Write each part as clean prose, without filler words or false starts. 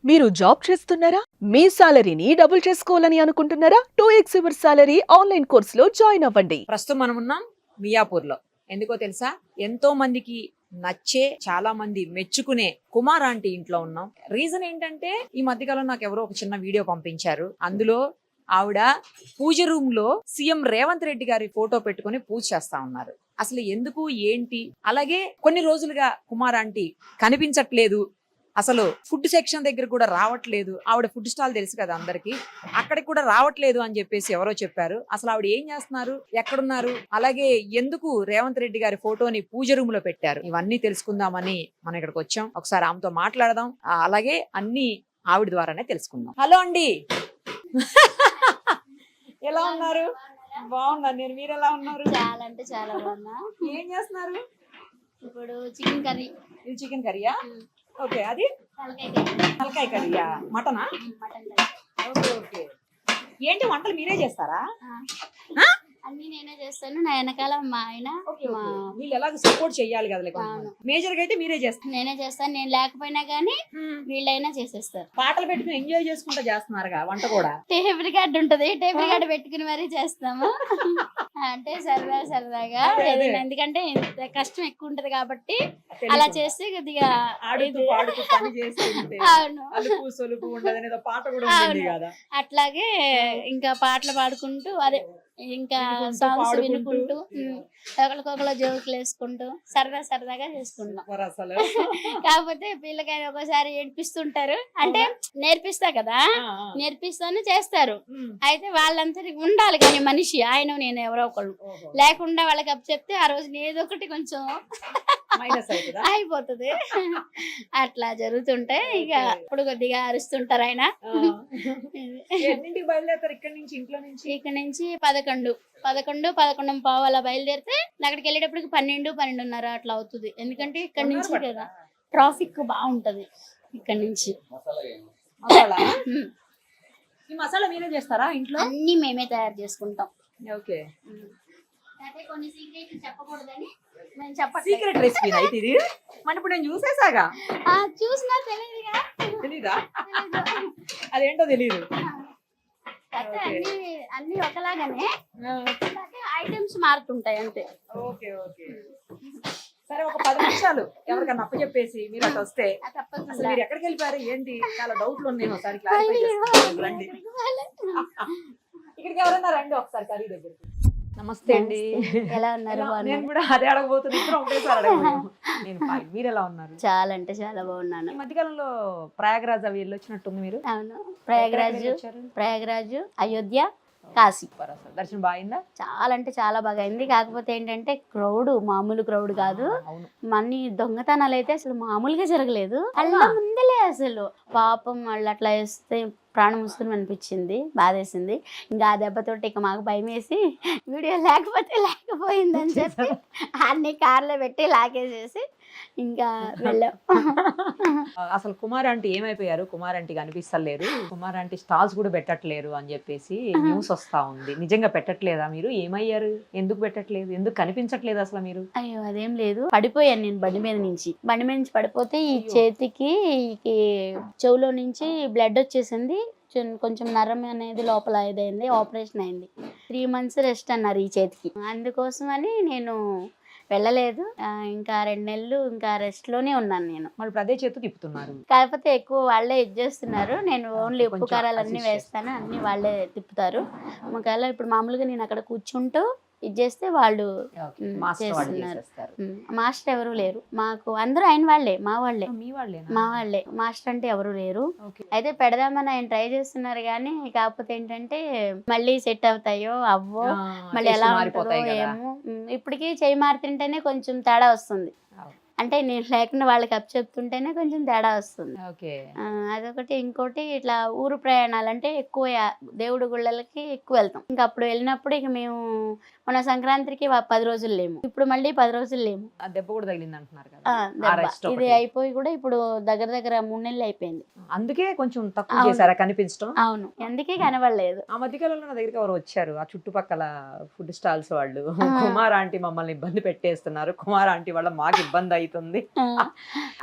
మీరు జాబ్ చేస్తున్నారా? మీ సాలరీని డబుల్ చేసుకోవాలని అనుకుంటున్నారా? 2x యువర్ సాలరీ ఆన్లైన్ కోర్సులో జాయిన్ అవ్వండి. ప్రస్తుతం మనం ఉన్నాం మియాపూర్లో. ఎందుకో తెలుసా, ఎంతో మందికి నచ్చే, చాలా మంది మెచ్చుకునే కుమార్ ఆంటీ ఇంట్లో ఉన్నాం. రీజన్ ఏంటంటే, ఈ మధ్యకాలం నాకు ఎవరో ఒక చిన్న వీడియో పంపించారు. అందులో ఆవిడ పూజ రూమ్ లో సీఎం రేవంత్ రెడ్డి గారి ఫోటో పెట్టుకుని పూజ చేస్తా ఉన్నారు. అసలు ఎందుకు ఏంటి? అలాగే కొన్ని రోజులుగా కుమార్ ఆంటీ కనిపించట్లేదు, అసలు ఫుడ్ సెక్షన్ దగ్గర కూడా రావట్లేదు. ఆవిడ ఫుడ్ స్టాల్ తెలుసు కదా అందరికి, అక్కడికి కూడా రావట్లేదు అని చెప్పేసి ఎవరో చెప్పారు. అసలు ఆవిడ ఏం చేస్తున్నారు, ఎక్కడున్నారు, అలాగే ఎందుకు రేవంత్ రెడ్డి గారి ఫోటోని పూజ రూమ్ లో పెట్టారు, ఇవన్నీ తెలుసుకుందామని మనం ఇక్కడికి వచ్చాం. ఒకసారి ఆమెతో మాట్లాడదాం, అలాగే అన్ని ఆవిడ ద్వారానే తెలుసుకుందాం. హలో అండి, ఎలా ఉన్నారు? బాగున్నాను నేను, మీరు ఎలా ఉన్నారు? చాలా అంటే చాలా బాగున్నా. ఏం చేస్తున్నారు? ఇప్పుడు చికెన్ కర్రీ. ఇది చికెన్ కర్రీయా? ఓకే. అది తలకాయ కర్రీ. తలకాయ కర్రీయా? మటనా? Mutton curry. Okay okay. ఏంటి వంటలు మీరే చేస్తారా? అన్ని నేనే చేస్తాను. నా వెనకాల మా ఆయన వీళ్ళు ఎలాగ సపోర్ట్ చెయ్యాలి కదా, మేజర్ గా అయితే మీరే చేస్తారు. నేనే చేస్తాను. నేను లేకపోయినా గానీ వీళ్ళైనా చేసేస్తారు. పాటలు పెట్టుకుని ఎంజాయ్ చేసుకుంటా చేస్తున్నారుగా వంట కూడా. టేబుల్ కార్డు ఉంటది, టేబుల్ కార్డు పెట్టుకుని మరీ చేస్తాము. అంటే సరదాగా, ఎందుకంటే ఇంత కష్టం ఎక్కువ ఉంటది కాబట్టి అలా చేస్తే కొద్దిగా పాట కూడా అట్లాగే ఇంకా పాటలు పాడుకుంటూ, అదే ఇంకా సాంగ్స్ వినుకుంటూ, ఒకరికొకరు జోకులు వేసుకుంటూ సరదాగా చేసుకుంటాం. కాకపోతే పిల్లకాయలు ఒకసారి ఏడిపిస్తుంటారు, అంటే నేర్పిస్తా కదా, నేర్పిస్తాను చేస్తారు. అయితే వాళ్ళందరికి ఉండాలి కానీ మనిషి, ఆయన నేను ఎవరో ఒకళ్ళు లేకుండా వాళ్ళకి అప్పు చెప్తే ఆ రోజు ఏదో ఒకటి కొంచెం అయిపోతుంది. అట్లా జరుగుతుంటే ఇక ఇప్పుడు కొద్దిగా అరుస్తుంటారు ఆయన. ఇక్కడ నుంచి 11:15 అలా బయలుదేరితే అక్కడికి వెళ్ళేటప్పటికి 12:30 అట్లా అవుతుంది. ఎందుకంటే ఇక్కడ నుంచి కదా ట్రాఫిక్ బాగుంటది. ఇక్కడ నుంచి ఈ మసాలా మీరే చేస్తారా ఇంట్లో? అన్ని మేమే తయారు చేసుకుంటాం. ఓకే. కొన్ని సీక్రెట్లు చెప్పకూడదని సీక్రెట్ రెసిపీ అయితే ఇది. మన ఇప్పుడు నేను చూసేసాగా, చూసినా తెలియదుగా. తెలీదా? అదేంటో తెలీదు. అన్ని ఒకలాగానే, ఐటమ్స్ మారుతుంటాయి అంతే. Okay okay. సరే, ఒక 10 నిమిషాలు ఎవరికన్నా అప్పచెప్పేసి మీరు అటు వస్తే, అసలు మీరు ఎక్కడికి వెళ్ళిపోయారు ఏంటి, చాలా డౌట్లు ఉన్నాయి, ఒకసారి క్లారిఫై చేసుకోండి. రండి, ఇక్కడికి ఎవరన్నా రండి ఒకసారి కర్రీ దగ్గరికి. నమస్తే అండి, ఎలా ఉన్నారు? నేను కూడా అదే అడగబోతున్నా, ఇద్దరు ఒకటేసారి అడగబోతున్నాను. నేను మీరు ఎలా ఉన్నారు? చాలా అంటే చాలా బాగున్నాను. ఈ మధ్యకాలంలో ప్రయాగరాజ్ అవి వెళ్ళొచ్చినట్టుంది మీరు. అవును, ప్రయాగరాజు, అయోధ్య, కాశీ. దర్శనం బాగుందా? చాలా అంటే చాలా బాగా అయింది. కాకపోతే ఏంటంటే క్రౌడ్ మామూలు క్రౌడ్ కాదు. మన్ని దొంగతనాలు అయితే అసలు మామూలుగా జరగలేదు. అలా ముందలే అసలు పాపం వాళ్ళు అట్లా వేస్తే ప్రాణం వస్తుంది అనిపించింది, బాధేసింది. ఇంకా ఆ దెబ్బతోటి ఇక మాకు భయం వేసి వీడియో లేకపోయిందని చెప్పి అన్ని కార్లో పెట్టి లాగేసేసి ఇంకా వెళ్ళాం. అసలు కుమార్ ఆంటీ ఏమైపోయారు? కుమార్ ఆంటీ కనిపిస్తలేరు, కుమార్ ఆంటీ స్టాల్స్ కూడా పెట్టట్లేరు అని చెప్పేసి న్యూస్ వస్తా ఉంది. నిజంగా పెట్టట్లేదా? మీరు ఏమయ్యారు? ఎందుకు పెట్టట్లేదు? ఎందుకు కనిపించట్లేదు అసలు మీరు? అయ్యో అదేం లేదు, పడిపోయాను నేను బండి మీద నుంచి పడిపోతే ఈ చేతికి చెవులో నుంచి బ్లడ్ వచ్చేసింది. కొంచెం నరం అనేది లోపల ఇదైంది, ఆపరేషన్ అయింది. 3 months రెస్ట్ అన్నారు ఈ చేతికి. అందుకోసం అని నేను వెళ్ళలేదు. ఇంకా 2 నెలలు ఇంకా రెస్ట్ లోనే ఉన్నాను నేను. మళ్ళీ అదే చేతు తిప్పుతున్నారు. కాకపోతే ఎక్కువ వాళ్ళే చేస్తున్నారు. నేను ఓన్లీ ఉప్పు కారాలు అన్ని వేస్తాను, అన్ని వాళ్ళే తిప్పుతారు. ఒకవేళ ఇప్పుడు మామూలుగా నేను అక్కడ కూర్చుంటూ ఇది చేస్తే వాళ్ళు చేస్తున్నారు. మాస్టర్ ఎవరు లేరు మాకు, అందరూ ఆయన వాళ్ళే, మా వాళ్ళే. మాస్టర్ అంటే ఎవరు లేరు. అయితే పెడదామని ఆయన ట్రై చేస్తున్నారు కానీ, కాకపోతే ఏంటంటే మళ్ళీ సెట్ అవుతాయో అవ్వో, మళ్ళీ ఎలా ఉంటుందో ఏమో. ఇప్పటికీ చేయి మారుతుంటేనే కొంచెం తేడా వస్తుంది. అంటే నేను లేకుండా వాళ్ళకి అప్ చెప్తుంటేనే కొంచెం తేడా వస్తుంది. అదొకటి. ఇంకోటి ఇట్లా ఊరు ప్రయాణాలు అంటే ఎక్కువ దేవుడి గుళ్ళకి ఎక్కువ వెళ్తాం. ఇంకా అప్పుడు వెళ్ళినప్పుడు ఇక మేము మన సంక్రాంతికి 10 రోజులు లేము, ఇప్పుడు మళ్ళీ 10 రోజులు లేము. దెబ్బ కూడా తగిలింది అంటున్నారు కదా. ఇది అయిపోయి కూడా ఇప్పుడు దగ్గర 3 నెలలు అయిపోయింది. అందుకే కొంచెం తక్కువ చేశారా కనిపించడం? అవును, అందుకే కనబడలేదు. ఆ మధ్యకాలంలో నా దగ్గరికి ఎవరు వచ్చారు, ఆ చుట్టుపక్కల ఫుడ్ స్టాల్స్ వాళ్ళు, కుమార్ ఆంటీ మమ్మల్ని ఇబ్బంది పెట్టేస్తున్నారు, కుమార్ ఆంటీ వల్ల మాకు ఇబ్బంది అవుతుంది.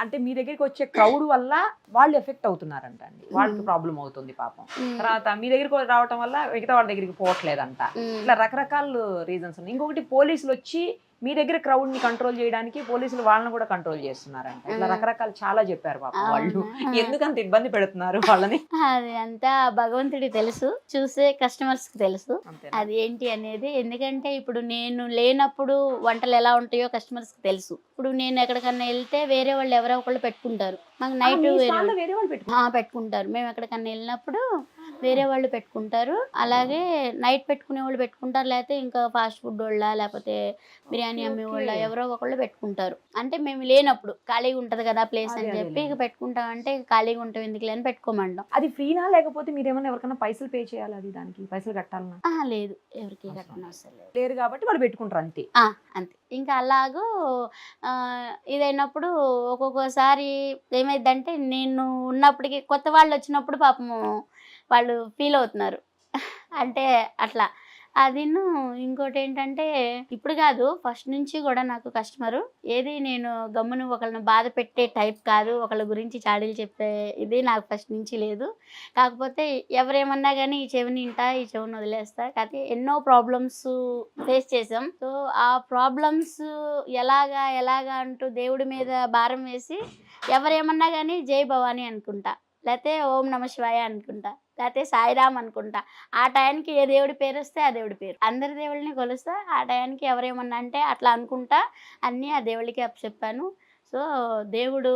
అంటే మీ దగ్గరికి వచ్చే క్రౌడ్ వల్ల వాళ్ళు ఎఫెక్ట్ అవుతున్నారంట అండి, వాళ్ళకి ప్రాబ్లం అవుతుంది పాపం. తర్వాత మీ దగ్గరికి రావటం వల్ల మిగతా వాళ్ళ దగ్గరికి పోవట్లేదంట. ఇట్లా రకరకాల రీజన్స్ ఉన్నాయి. ఇంకొకటి పోలీసులు వచ్చి మీ దగ్గర క్రౌడ్ ని కంట్రోల్ చేయడానికి పోలీసులు వాళ్ళని కూడా కంట్రోల్ చేస్తున్నారంట. ఇట్లా రకరకాలు చాలా చెప్పారు పాపం వాళ్ళు. ఎందుకంత ఇబ్బంది పెడుతున్నారు వాళ్ళని? అది అంతా భగవంతుడికి తెలుసు, చూసే కస్టమర్స్ కి తెలుసు అంతే. అది ఏంటి అనేది. ఎందుకంటే ఇప్పుడు నేను లేనప్పుడు వంటలు ఎలా ఉంటాయో కస్టమర్స్ కి తెలుసు. ఇప్పుడు నేను ఎక్కడికన్నా వెళ్తే వేరే వాళ్ళు ఎవరో ఒకళ్ళు పెట్టుకుంటారు, మాకు నైట్ వేరే వాళ్ళు పెట్టుకుంటారు. మేము ఎక్కడికన్నా వెళ్ళినప్పుడు వేరే వాళ్ళు పెట్టుకుంటారు. అలాగే నైట్ పెట్టుకునే వాళ్ళు పెట్టుకుంటారు, లేకపోతే ఇంకా ఫాస్ట్ ఫుడ్ వాళ్ళ లేకపోతే బిర్యానీ అమ్మే వాళ్ళ ఎవరో ఒకళ్ళు పెట్టుకుంటారు. అంటే మేము లేనప్పుడు ఖాళీగా ఉంటది కదా ప్లేస్ అని చెప్పి ఇక పెట్టుకుంటాం. అంటే ఖాళీగా ఉంటాం ఎందుకులే అని పెట్టుకోమంటాం. అది ఫ్రీనా లేకపోతే మీరు ఏమైనా ఎవరికైనా పైసలు పే చేయాలి, అది దానికి పైసలు కట్టాలన్నా? లేదు, ఎవరికి కట్టడం అవసరం లేదు. లేరు కాబట్టి వాళ్ళు పెట్టుకుంటారు అంతే. అంతే. ఇంకా అలాగూ ఇదైనప్పుడు ఒక్కొక్కసారి ఏమైందంటే నేను ఉన్నప్పటికీ కొత్త వాళ్ళు వచ్చినప్పుడు పాపము వాళ్ళు ఫీల్ అవుతున్నారు. అంటే అట్లా అదిను. ఇంకోటి ఏంటంటే ఇప్పుడు కాదు, ఫస్ట్ నుంచి కూడా నాకు కస్టమరు ఏది నేను గమ్మును ఒకళ్ళని బాధ పెట్టే టైప్ కాదు, ఒకళ్ళ గురించి చాడీలు చెప్పే ఇది నాకు ఫస్ట్ నుంచి లేదు. కాకపోతే ఎవరేమన్నా కానీ ఈ చెవిని వింటా, ఈ చెవిని వదిలేస్తా. కాకపోతే ఎన్నో ప్రాబ్లమ్స్ ఫేస్ చేసాం. సో ఆ ప్రాబ్లమ్స్ ఎలాగా అంటూ దేవుడి మీద భారం వేసి ఎవరేమన్నా కానీ జై భవానీ అనుకుంటా, లేకపోతే ఓం నమ శివాయ అనుకుంటా, లేకపోతే సాయిరామ్ అనుకుంటా. ఆ టయానికి ఏ దేవుడి పేరు వస్తే ఆ దేవుడి పేరు, అందరి దేవుళ్ళని కొలుస్తా. ఆ టయానికి ఎవరేమన్నా అంటే అట్లా అనుకుంటా అన్నీ ఆ దేవుడికి చెప్పాను. సో దేవుడు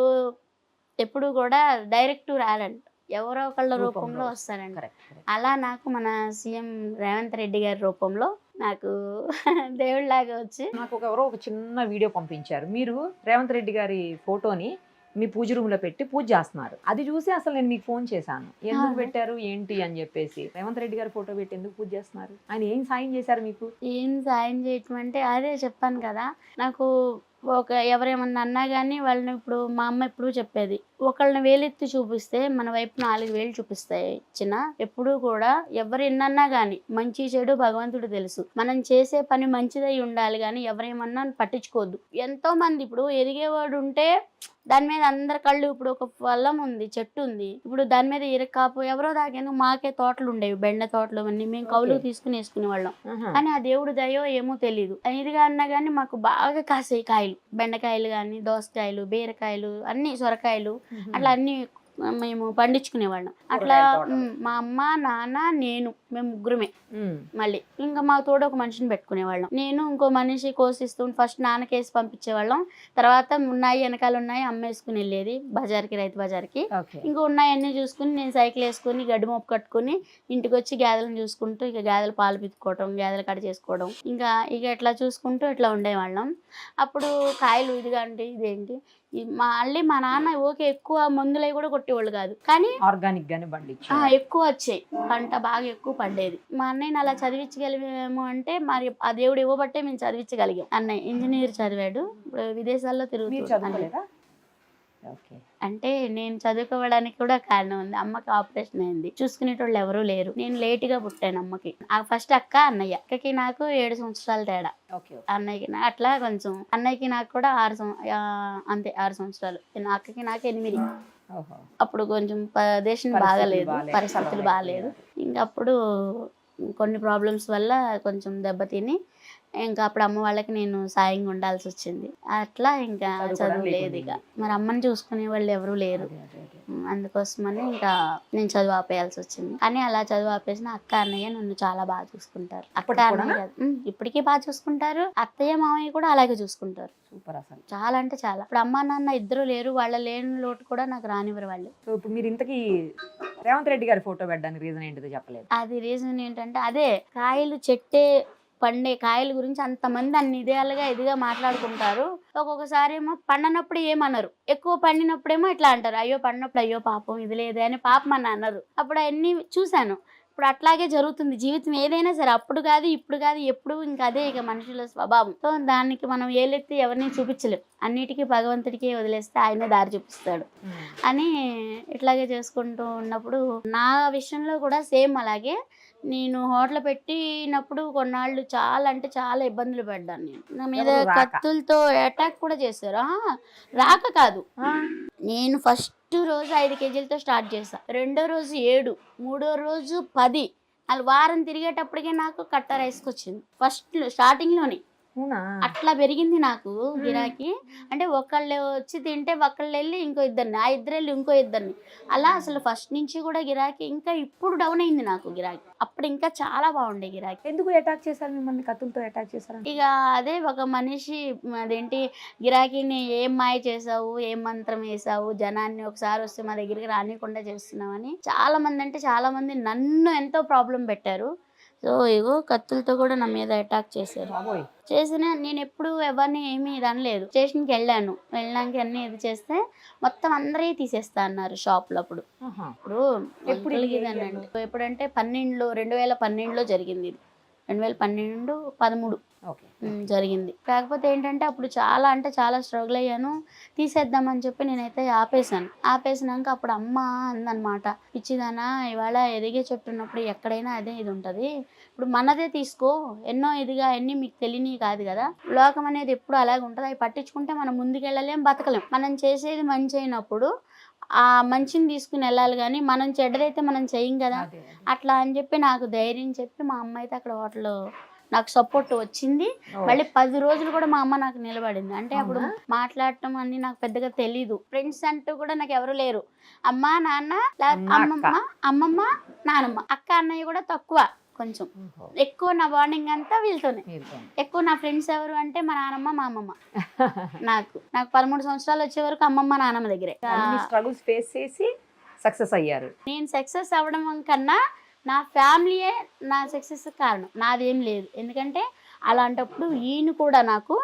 ఎప్పుడు కూడా డైరెక్ట్ రాలంట, ఎవరో ఒకళ్ళ రూపంలో వస్తారంట. అలా నాకు మన సీఎం రేవంత్ రెడ్డి గారి రూపంలో నాకు దేవుడిలాగా వచ్చి నాకు ఎవరో ఒక చిన్న వీడియో పంపించారు. మీరు రేవంత్ రెడ్డి గారి ఫోటోని మీ పూజ రూమ్ లో పెట్టి పూజ చేస్తున్నారు. అది చూసి అసలు నేను మీకు ఫోన్ చేశాను, ఎందుకు పెట్టారు ఏంటి అని చెప్పేసి. రేవంత్ రెడ్డి గారి ఫోటో పెట్టి ఎందుకు పూజ చేస్తున్నారు? ఆయన ఏం సాయం చేశారు మీకు? ఏం సాయం చేయటం అంటే అదే చెప్పాను కదా, నాకు ఎవరేమన్నా అన్నా కానీ వాళ్ళని ఇప్పుడు మా అమ్మ ఎప్పుడు చెప్పేది, ఒకళ్ళని వేలెత్తి చూపిస్తే మన వైపు 4 వేలు చూపిస్తాయి. ఇచ్చిన ఎప్పుడు కూడా ఎవరు ఎన్నన్నా కానీ మంచి చెడు భగవంతుడు తెలుసు. మనం చేసే పని మంచిదై ఉండాలి కానీ ఎవరేమన్నా పట్టించుకోవద్దు. ఎంతో మంది ఇప్పుడు ఎదిగేవాడు ఉంటే దాని మీద అందరి కళ్ళు, ఇప్పుడు ఒక పొలం ఉంది, చెట్టు ఉంది, ఇప్పుడు దాని మీద ఇరకాపు ఎవరో దాకేందుకు మాకే తోటలు ఉండేవి, బెండ తోటలు అన్నీ మేము కౌలు తీసుకుని వేసుకునే వాళ్ళం. కానీ ఆ దేవుడు దయో ఏమో తెలీదు, ఇదిగా అన్నా కానీ మాకు బాగా కాసాయి కాయలు, బెండకాయలు కానీ, దోసకాయలు, బీరకాయలు, అన్ని సొరకాయలు, అట్లా అన్ని మేము పండించుకునేవాళ్ళం. అట్లా మా అమ్మ నాన్న నేను మేము ముగ్గురమే. మళ్ళీ ఇంకా మా తోడు ఒక మనిషిని పెట్టుకునేవాళ్ళం. నేను ఇంకో మనిషి కోసిస్తూ ఫస్ట్ నాన్నకేసి పంపించేవాళ్ళం. తర్వాత ఉన్నాయి వెనకాల ఉన్నాయి అమ్మేసుకుని వెళ్ళేది బజార్కి, రైతు బజార్కి. ఇంకా ఉన్నాయి అన్నీ చూసుకుని నేను సైకిల్ వేసుకుని గడ్డి మోపు కట్టుకుని ఇంటికి వచ్చి గేదెలను చూసుకుంటూ ఇక గేదెలు పాలు పితుకోవడం, గేదెలు కట్ చేసుకోవడం, ఇంకా ఇట్లా చూసుకుంటూ ఇట్లా ఉండేవాళ్ళం. అప్పుడు కాయలు ఇదిగా అంటే ఇదేంటి మళ్ళీ మా నాన్న ఓకే ఎక్కువ మందులై కూడా కొట్టేవాళ్ళు కాదు, కానీ ఆర్గానిక్ గానే ఎక్కువ వచ్చాయి, పంట బాగా ఎక్కువ పడ్డేది. మా అన్నయ్యని అలా చదివించగలిగాము అంటే మరి ఆ దేవుడు ఇవ్వబట్టే మేము చదివించగలిగాం. అన్నయ్య ఇంజనీర్ చదివాడు, విదేశాల్లో తిరుగుతున్నాడు. అంటే నేను చదువుకోవడానికి కూడా కారణం ఉంది, అమ్మకి ఆపరేషన్ అయింది, చూసుకునేటోళ్ళు ఎవరూ లేరు, నేను లేటుగా పుట్టాను అమ్మకి. ఫస్ట్ అక్క అన్నయ్య, అక్కకి నాకు 7 సంవత్సరాల తేడా, అన్నయ్యకి అట్లా కొంచెం అన్నయ్యకి నాకు కూడా 6 సంవత్సరాలు, అక్కకి నాకు 8. అప్పుడు కొంచెం దేశం బాగాలేదు, పరిస్థితులు బాగాలేదు. ఇంకా అప్పుడు కొన్ని ప్రాబ్లమ్స్ వల్ల కొంచెం దెబ్బతిని ఇంకా అప్పుడు అమ్మ వాళ్ళకి నేను సాయంగా ఉండాల్సి వచ్చింది. అట్లా ఇంకా చదువు లేదు, ఇక మరి అమ్మని చూసుకునే వాళ్ళు ఎవరు లేరు, అందుకోసమని ఇంకా నేను చదువు ఆపేయాల్సి వచ్చింది. కానీ అలా చదువు ఆపేసిన అక్క అన్నయ్య నన్ను చాలా బాగా చూసుకుంటారు. అక్క అన్నయ్య ఇప్పటికీ బాగా చూసుకుంటారు, అత్తయ్య మామయ్య కూడా అలాగే చూసుకుంటారు. సూపర్, అసలు చాలా అంటే చాలా. ఇప్పుడు అమ్మ నాన్న ఇద్దరు లేరు, వాళ్ళ లేని లోటు కూడా నాకు రానివ్వరు వాళ్ళు. ఇప్పుడు మీరు ఇంతకీ రేవంత్ రెడ్డి గారి ఫోటో పెట్టడానికి రీజన్ ఏంటిదో చెప్పలేదు? అది రీజన్ ఏంటంటే అదే కాయలు చెట్టే పండే కాయల గురించి అంతమంది అన్ని ఇదిగా మాట్లాడుకుంటారు. ఒక్కొక్కసారి ఏమో పండినప్పుడు ఏమన్నారు, ఎక్కువ పండినప్పుడేమో ఇట్లా అంటారు, అయ్యో పండినప్పుడు అయ్యో పాపం ఇది లేదే అని పాపం అని అన్నారు. అప్పుడు అవన్నీ చూశాను, ఇప్పుడు అట్లాగే జరుగుతుంది జీవితం ఏదైనా సరే. అప్పుడు కాదు ఇప్పుడు కాదు ఎప్పుడు ఇంకా అదే ఇక మనుషుల స్వభావం. సో దానికి మనం ఏలెత్తి ఎవరిని చూపించలేం. అన్నిటికీ భగవంతుడికి వదిలేస్తే ఆయనే దారి చూపిస్తాడు అని ఇట్లాగే చేసుకుంటూ ఉన్నప్పుడు నా విషయంలో కూడా సేమ్ అలాగే. నేను హోటల్ పెట్టినప్పుడు కొన్నాళ్ళు చాలా అంటే చాలా ఇబ్బందులు పడ్డాను. నేను నా మీద ఎవరు రాక? కత్తులతో అటాక్ కూడా చేశారు. రాక కాదు, నేను ఫస్ట్ రోజు 5 కేజీలతో స్టార్ట్ చేశా, రెండో రోజు 7, మూడో రోజు 10, అలా వారం తిరిగేటప్పటికే నాకు కట్ట రైస్కి వచ్చింది. ఫస్ట్ స్టార్టింగ్లోనే అవునా? అట్లా పెరిగింది నాకు గిరాకీ. అంటే ఒకళ్ళు వచ్చి తింటే ఒకళ్ళు వెళ్ళి ఇంకో ఇద్దరిని, ఆ ఇద్దరు వెళ్ళి ఇంకో ఇద్దరిని, అలా అసలు ఫస్ట్ నుంచి కూడా గిరాకీ. ఇంకా ఇప్పుడు డౌన్ అయింది నాకు గిరాకీ. అప్పుడు ఇంకా చాలా బాగుండే గిరాకీ. ఎందుకు అటాక్ చేశారు మిమ్మల్ని? కత్తులతో అటాక్ చేశారు? ఇక అదే ఒక మనిషి అదేంటి గిరాకీని ఏం మాయ చేసావు, ఏం మంత్రం వేసావు, జనాన్ని ఒకసారి వస్తే మా దగ్గరికి రానికుండా చేస్తున్నామని చాలా మంది, అంటే చాలా మంది నన్ను ఎంతో ప్రాబ్లం పెట్టారు. సో ఇగో కత్తులతో కూడా నా మీద అటాక్ చేశారు. చేసిన నేను ఎప్పుడు ఎవరిని ఏమీ ఇది అనలేదు. స్టేషన్కి వెళ్ళాక అన్ని ఇది చేస్తే మొత్తం అందరే తీసేస్తా అన్నారు షాప్లో. అప్పుడు ఇప్పుడు ఎప్పుడంటే 2012లో జరిగింది ఇది. 2012, 13 జరిగింది. కాకపోతే ఏంటంటే అప్పుడు చాలా అంటే చాలా స్ట్రగుల్ అయ్యాను. తీసేద్దామని చెప్పి నేనైతే ఆపేసినాక అప్పుడు అమ్మ అందనమాట, పిచ్చిదానా ఇవాళ ఎదిగే చెట్టు ఉన్నప్పుడు ఎక్కడైనా అదే ఇది ఉంటుంది, ఇప్పుడు మనదే తీసుకో, ఎన్ని మీకు తెలియని కాదు కదా, లోకం అనేది ఎప్పుడు అలాగే ఉంటుంది, అవి పట్టించుకుంటే మనం ముందుకెళ్ళలేం, బతకలేం. మనం చేసేది మంచి అయినప్పుడు ఆ మంచిని తీసుకుని వెళ్ళాలి, కానీ మనం చెడ్డదైతే మనం చెయ్యం కదా. అట్లా అని చెప్పి నాకు ధైర్యం చెప్పి మా అమ్మ అయితే అక్కడ హోటల్లో నాకు సపోర్ట్ వచ్చింది. మళ్ళీ 10 రోజులు కూడా మా అమ్మ నాకు నిలబడింది. అంటే అప్పుడు మాట్లాడటం అని నాకు పెద్దగా తెలీదు. ఫ్రెండ్స్ అంటూ కూడా నాకు ఎవరు లేరు. అమ్మ, నాన్న, అమ్మమ్మ, నానమ్మ, అక్క, అన్నయ్య కూడా తక్కువ. కొంచెం ఎక్కువ నా బాండింగ్ అంతా వీళ్ళతోనే. ఎక్కువ నా ఫ్రెండ్స్ ఎవరు అంటే మా నానమ్మ, మా అమ్మమ్మ. నాకు 13 సంవత్సరాలు వచ్చే వరకు అమ్మమ్మ, నానమ్మ దగ్గరే స్ట్రగుల్స్ ఫేస్ చేసి సక్సెస్ అయ్యారు. నేను సక్సెస్ అవ్వడం కన్నా నా ఫ్యామిలీయే నా సక్సెస్ కారణం, నాదేం లేదు. ఎందుకంటే అలాంటప్పుడు ఈయన కూడా నాకు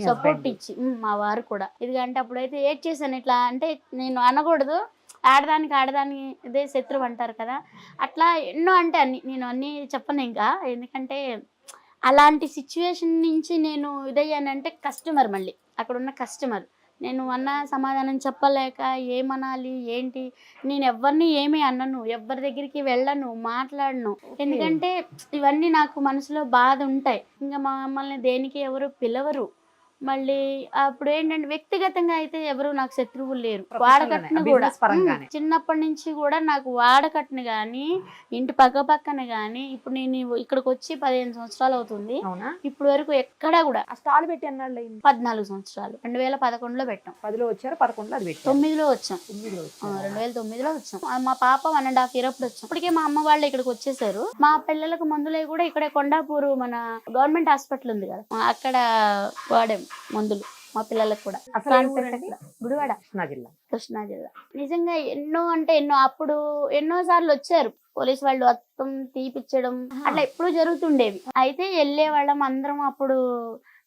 సపోర్ట్ ఇచ్చి, మా వారు కూడా. ఎందుకంటే అప్పుడైతే ఏడ్ చేశాను. ఇట్లా అంటే నేను అనకూడదు, ఆడదానికి ఇదే శత్రువు అంటారు కదా, అట్లా ఎన్నో అంటే నేను అన్నీ చెప్పను ఇంకా. ఎందుకంటే అలాంటి సిచ్యువేషన్ నుంచి నేను ఇదయ్యానంటే కస్టమర్, మళ్ళీ అక్కడ ఉన్న కస్టమర్, నేను అన్న సమాధానం చెప్పలేక ఏమనాలి ఏంటి, నేను ఎవరిని ఏమీ అన్నను, ఎవరి దగ్గరికి వెళ్ళను, మాట్లాడను. ఎందుకంటే ఇవన్నీ నాకు మనసులో బాధ ఉంటాయి. ఇంకా మమ్మల్ని దేనికి ఎవరు పిలవరు. మళ్ళీ అప్పుడు ఏంటంటే వ్యక్తిగతంగా అయితే ఎవరు నాకు శత్రువులు లేరు. వాడకట్టును కూడా చిన్నప్పటి నుంచి కూడా నాకు వాడకట్టును కానీ, ఇంటి పక్కన కానీ, ఇప్పుడు నేను ఇక్కడికి వచ్చి 15 సంవత్సరాలు అవుతుంది. ఇప్పుడు వరకు ఎక్కడా కూడా స్టాల్ పెట్టి అన్నాడు 14 సంవత్సరాలు. 2011లో పెట్టాం. 10లో వచ్చారు, 11లో అది పెట్టాం, 9లో వచ్చాం. 2009లో వచ్చాం. మా పాప 1.5 year అప్పుడు వచ్చాం. ఇప్పటికే మా అమ్మ వాళ్ళు ఇక్కడికి వచ్చేసారు. మా పిల్లలకు మందులే కూడా ఇక్కడే కొండాపూర్ మన గవర్నమెంట్ హాస్పిటల్ ఉంది కదా, అక్కడ వాడాం మందులు మా పిల్లలకు కూడా. గుడివాడ, కృష్ణా జిల్లా. నిజంగా ఎన్నో అంటే ఎన్నో, అప్పుడు ఎన్నో సార్లు వచ్చారు పోలీసు వాళ్ళు, అత్తం తీపిచ్చడం అట్లా ఎప్పుడు జరుగుతుండేవి. అయితే వెళ్ళేవాళ్ళం అందరం. అప్పుడు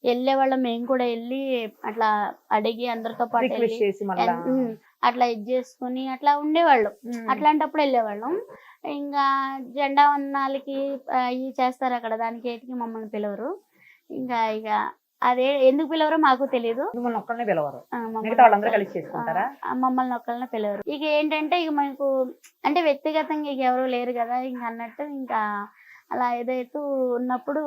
వెళ్ళేవాళ్ళం, మేము కూడా వెళ్ళి అట్లా అడిగి అందరితో పాటు అట్లా ఇది చేసుకుని అట్లా ఉండేవాళ్ళం. అట్లాంటప్పుడు వెళ్ళేవాళ్ళం. ఇంకా జెండా వందనాలకి ఇవి చేస్తారు అక్కడ, దానికి ఏటికి మమ్మల్ని పిలవరు. ఇక అదే ఎందుకు పిలవరో మాకు తెలియదు. మమ్మల్ని ఒక్కళ్ళనే పిలవరు. ఇక ఏంటంటే ఇక మనకు అంటే వ్యక్తిగతంగా ఇక ఎవరు లేరు కదా ఇంక అన్నట్టు, ఇంకా అలా ఏదైతే ఉన్నప్పుడు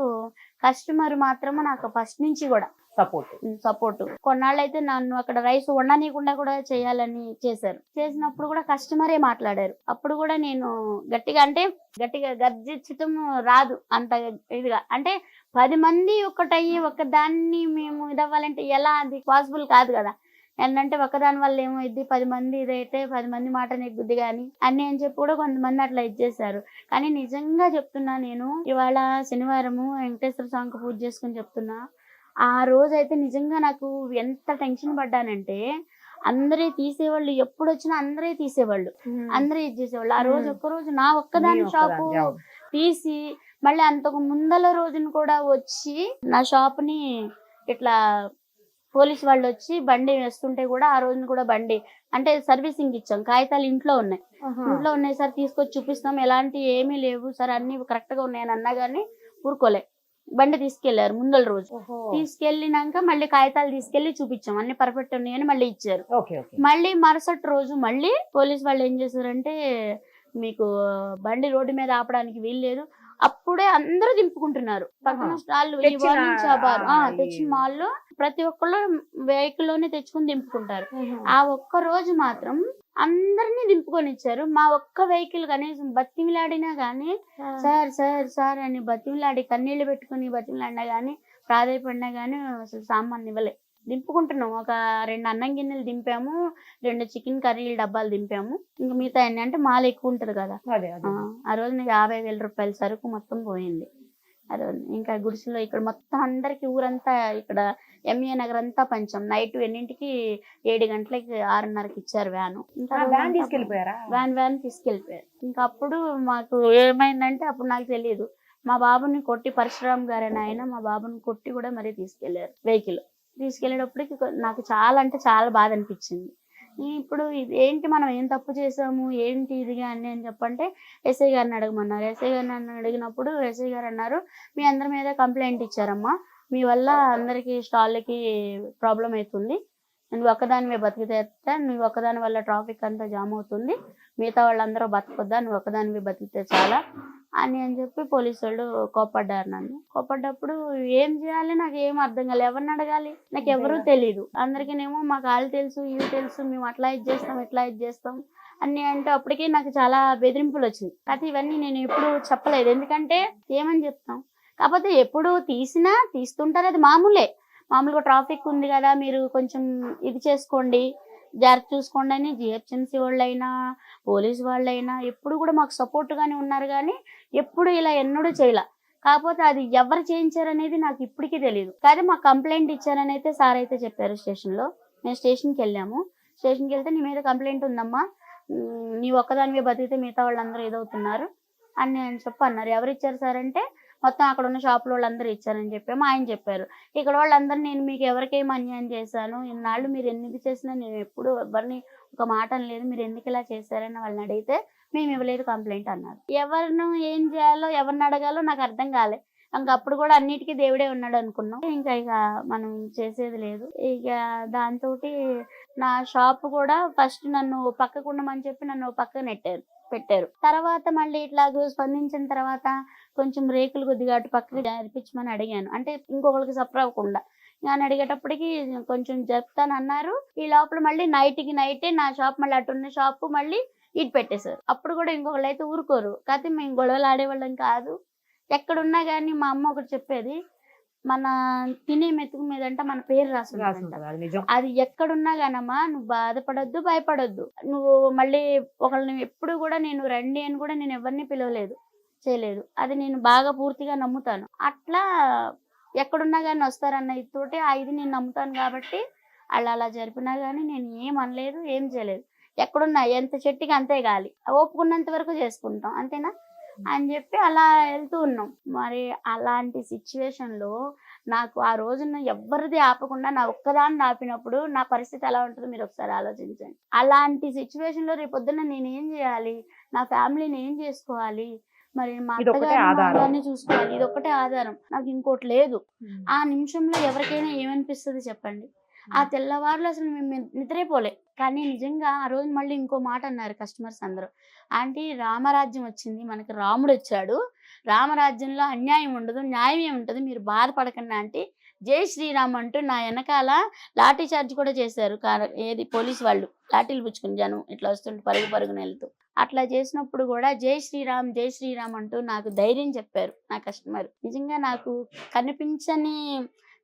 కస్టమర్ మాత్రము నాకు ఫస్ట్ నుంచి కూడా సపోర్ట్. కొన్నాళ్ళు అయితే నన్ను అక్కడ రైస్ వండనీయకుండా కూడా చేయాలని చేసినప్పుడు కూడా కస్టమరే మాట్లాడారు. అప్పుడు కూడా నేను గట్టిగా గర్జించటం రాదు అంత ఇదిగా. అంటే 10 మంది ఒకటయ్యి ఒక దాన్ని మేము ఇదవ్వాలంటే ఎలా, అది పాసిబుల్ కాదు కదా. ఏంటంటే ఒకదాని వల్ల ఏమో ఇది 10 మంది ఇదైతే 10 మంది మాట నెగ్గుద్ది కానీ అన్ని అని చెప్పి కూడా కొంతమంది అట్లా ఇచ్చేసారు. కానీ నిజంగా చెప్తున్నా, నేను ఇవాళ శనివారము వెంకటేశ్వర స్వామికి పూజ చేసుకుని చెప్తున్నా, ఆ రోజు అయితే నిజంగా నాకు ఎంత టెన్షన్ పడ్డానంటే, అందరే తీసేవాళ్ళు, ఎప్పుడు వచ్చినా అందరే తీసేవాళ్ళు, అందరే ఇది చేసేవాళ్ళు. ఆ రోజు ఒక్కరోజు నా ఒక్కదాని షాపు తీసి మళ్ళీ అంతకు ముందల రోజున కూడా వచ్చి నా షాప్ని ఇట్లా పోలీస్ వాళ్ళు వచ్చి బండి వేస్తుంటే కూడా ఆ రోజున కూడా బండి అంటే సర్వీసింగ్ ఇచ్చాం, కాగితాలు ఇంట్లో ఉన్నాయి సార్, తీసుకొచ్చి చూపిస్తాం, ఎలాంటి ఏమీ లేవు సార్, అన్ని కరెక్ట్ గా ఉన్నాయని అన్నా గానీ ఊరుకోలే. బండి తీసుకెళ్లారు ముందల రోజు. తీసుకెళ్ళినాక మళ్ళీ కాగితాలు తీసుకెళ్లి చూపించాం, అన్ని పర్ఫెక్ట్ ఉన్నాయని మళ్ళీ ఇచ్చారు. మళ్ళీ మరుసటి రోజు మళ్ళీ పోలీస్ వాళ్ళు ఏం చేశారంటే, మీకు బండి రోడ్డు మీద ఆపడానికి వీలు లేదు, అప్పుడే అందరూ దింపుకుంటున్నారు పక్కన స్టాల్ తెచ్చిన మాల్లో ప్రతి ఒక్కళ్ళు వెహికల్ లోనే తెచ్చుకుని దింపుకుంటారు. ఆ ఒక్క రోజు మాత్రం అందరినీ దింపుకొని ఇచ్చారు. మా ఒక్క వెహికల్ కనీసం బతిమిలాడినా గానీ సార్ సార్ సార్ అని బతిమిలాడి కన్నీళ్లు పెట్టుకుని బతిమిలాడినా గానీ ప్రాధాయపడినా గానీ అసలు సామాన్ ఇవ్వలే. దింపుకుంటున్నాం, ఒక 2 అన్నం గిన్నెలు దింపాము, 2 చికెన్ కర్రీల డబ్బాలు దింపాము. ఇంకా మిగతా అంటే మాల ఎక్కువ ఉంటది కదా, ఆ రోజు 50,000 రూపాయల సరుకు మొత్తం పోయింది ఆ రోజు. ఇంకా గుడిసెలో ఇక్కడ మొత్తం అందరికి ఊరంతా ఇక్కడ ఎంఏ నగర్ అంతా పంచాం. నైట్ ఎన్నింటికి 7 గంటలకి 6:30కి ఇచ్చారు వ్యాను. ఇంకా వ్యాన్ తీసుకెళ్లిపోయారు. ఇంకా అప్పుడు మాకు ఏమైందంటే, అప్పుడు నాకు తెలియదు, మా బాబుని కొట్టి పరశురామ్ గారు అని ఆయన మా బాబుని కొట్టి కూడా మరీ తీసుకెళ్లారు. వెహికల్ తీసుకెళ్లేటప్పటికి నాకు చాలా అంటే చాలా బాధ అనిపించింది. ఇప్పుడు ఇది ఏంటి, మనం ఏం తప్పు చేసాము, ఏంటి ఇది అని చెప్పంటే ఎస్ఐ గారిని అడగమన్నారు. ఎస్ఐ గారిని అడిగినప్పుడు ఎస్ఐ గారు అన్నారు, మీ అందరి మీద కంప్లైంట్ ఇచ్చారమ్మా, మీ వల్ల అందరికి స్టాళ్ళకి ప్రాబ్లం అవుతుంది, నువ్వు ఒక్కదానివే బతికితే, నువ్వు ఒక్కదాని వల్ల ట్రాఫిక్ అంతా జామ్ అవుతుంది, మిగతా వాళ్ళందరూ బతకొద్దా, నువ్వు ఒక్కదానివే బతికితే చాలా అని చెప్పి పోలీసు వాళ్ళు కోప్పడ్డారు. నన్ను కోప్పడ్డప్పుడు ఏం చేయాలి నాకు ఏం అర్థం కాలేదు, ఎవరిని అడగాలి, నాకు ఎవరూ తెలియదు. అందరికీనేమో మాకు వాళ్ళు తెలుసు ఇవి తెలుసు, మేము అట్లా ఇది చేస్తాం ఇట్లా ఇది చేస్తాం అన్ని అంటే అప్పటికే నాకు చాలా బెదిరింపులు వచ్చింది. అయితే ఇవన్నీ నేను ఎప్పుడు చెప్పలేదు, ఎందుకంటే ఏమని చెప్తాం. కాకపోతే ఎప్పుడు తీస్తుంటారు, అది మామూలుగా ట్రాఫిక్ ఉంది కదా, మీరు కొంచెం ఇది చేసుకోండి, జాగ్రత్త చూసుకోండి అని జిహెచ్ఎంసీ వాళ్ళైనా పోలీస్ వాళ్ళైనా ఎప్పుడు కూడా మాకు సపోర్ట్ గానే ఉన్నారు, కానీ ఎప్పుడు ఇలా ఎన్నడూ చేయలే. కాకపోతే అది ఎవరు చేయించారనేది నాకు ఇప్పటికీ తెలియదు. కానీ మాకు కంప్లైంట్ ఇచ్చారని అయితే సార్ అయితే చెప్పారు స్టేషన్లో. మేము స్టేషన్కి వెళ్ళాము. స్టేషన్కి వెళ్తే నీ మీద కంప్లైంట్ ఉందమ్మా, నీ ఒక్కదానివే బతికితే మిగతా వాళ్ళందరూ ఏదవుతున్నారు అని చెప్పి అన్నారు. ఎవరు ఇచ్చారు సార్ అంటే, మొత్తం అక్కడ ఉన్న షాపుల వాళ్ళందరూ ఇచ్చారని చెప్పాము. ఆయన చెప్పారు, ఇక్కడ వాళ్ళందరూ నేను మీకు ఎవరికేం అన్యాయం చేశాను, ఇన్నాళ్ళు మీరు ఎందుకు చేసినా నేను ఎప్పుడు ఎవరిని ఒక మాట అనలేదు, మీరు ఎందుకు ఇలా చేశారని వాళ్ళని అడిగితే మేము ఇవ్వలేదు కంప్లైంట్ అన్నారు. ఎవరిని ఏం చేయాలో ఎవరిని అడగాలో నాకు అర్థం కాలే. ఇంకా అప్పుడు కూడా అన్నిటికీ దేవుడే ఉన్నాడు అనుకున్నాం. ఇక మనం చేసేది లేదు. ఇక దాంతో నా షాప్ కూడా ఫస్ట్ నన్ను పక్కకు ఉండమని చెప్పి నన్ను పక్కన పెట్టారు. తర్వాత మళ్ళీ ఇట్లా స్పందించిన తర్వాత కొంచెం రేకులు కొద్దిగా అటు పక్కకి జరిపించమని అడిగాను, అంటే ఇంకొకరికి సఫర్ అవ్వకుండా. నేను అడిగేటప్పటికి కొంచెం చెప్తానన్నారు. ఈ లోపల మళ్ళీ నైటే నా షాప్ మళ్ళీ అటున్న షాపు మళ్ళీ ఇటు పెట్టేశారు. అప్పుడు కూడా ఇంకొకళ్ళు అయితే ఊరుకోరు, కాకపోతే మేము గొడవలు ఆడేవాళ్ళం కాదు. ఎక్కడున్నా కానీ మా అమ్మ ఒకటి చెప్పేది, మన తినే మెతుకు మీదంట మన పేరు రాసుంటుంది, అది ఎక్కడున్నా గానమ్మా నువ్వు బాధపడొద్దు భయపడొద్దు. నువ్వు మళ్ళీ ఒకళ్ళని ఎప్పుడు కూడా నేను రండి అని కూడా నేను ఎవరిని పిలవలేదు, చేయలేదు. అది నేను బాగా పూర్తిగా నమ్ముతాను. అట్లా ఎక్కడున్నా కానీ వస్తారన్న ఇతోటి ఆ ఇది నేను నమ్ముతాను కాబట్టి అలా జరిపినా కానీ నేను ఏం అనలేదు, ఏం చేయలేదు. ఎక్కడున్నా ఎంత చెట్టుకి అంతే గాలి, ఓపుకున్నంత వరకు చేసుకుంటాం అంతేనా అని చెప్పి అలా వెళ్తూ ఉన్నాం. మరి అలాంటి సిచ్యువేషన్లో నాకు ఆ రోజున ఎవరిది ఆపకుండా నా ఒక్కదాన్ని ఆపినప్పుడు నా పరిస్థితి ఎలా ఉంటుందో మీరు ఒకసారి ఆలోచించండి. అలాంటి సిచ్యువేషన్లో రేపొద్దున నేనేం చేయాలి, నా ఫ్యామిలీని ఏం చేసుకోవాలి, మరి మా అత్తగారిని చూసుకోవాలి, ఇది ఒక్కటే ఆధారం, నాకు ఇంకోటి లేదు. ఆ నిమిషంలో ఎవరికైనా ఏమనిపిస్తుంది చెప్పండి. ఆ తెల్లవారులు అసలు మేము నిద్రైపోలే. కానీ నిజంగా ఆ రోజు మళ్ళీ ఇంకో మాట అన్నారు కస్టమర్స్ అందరూ, ఆంటీ రామరాజ్యం వచ్చింది, మనకి రాముడు వచ్చాడు, రామరాజ్యంలో అన్యాయం ఉండదు న్యాయం ఏముంటుంది, మీరు బాధపడకండి ఆంటీ, జై శ్రీరామ్ అంటూ నా వెనకాల లాఠీ చార్జ్ కూడా చేశారు. ఏది పోలీసు వాళ్ళు లాఠీలు పుచ్చుకుని జనం ఇట్లా వస్తుంటే పరుగున వెళ్తూ అట్లా చేసినప్పుడు కూడా జై శ్రీరామ్ అంటూ నాకు ధైర్యం చెప్పారు నా కస్టమర్. నిజంగా నాకు కనిపించని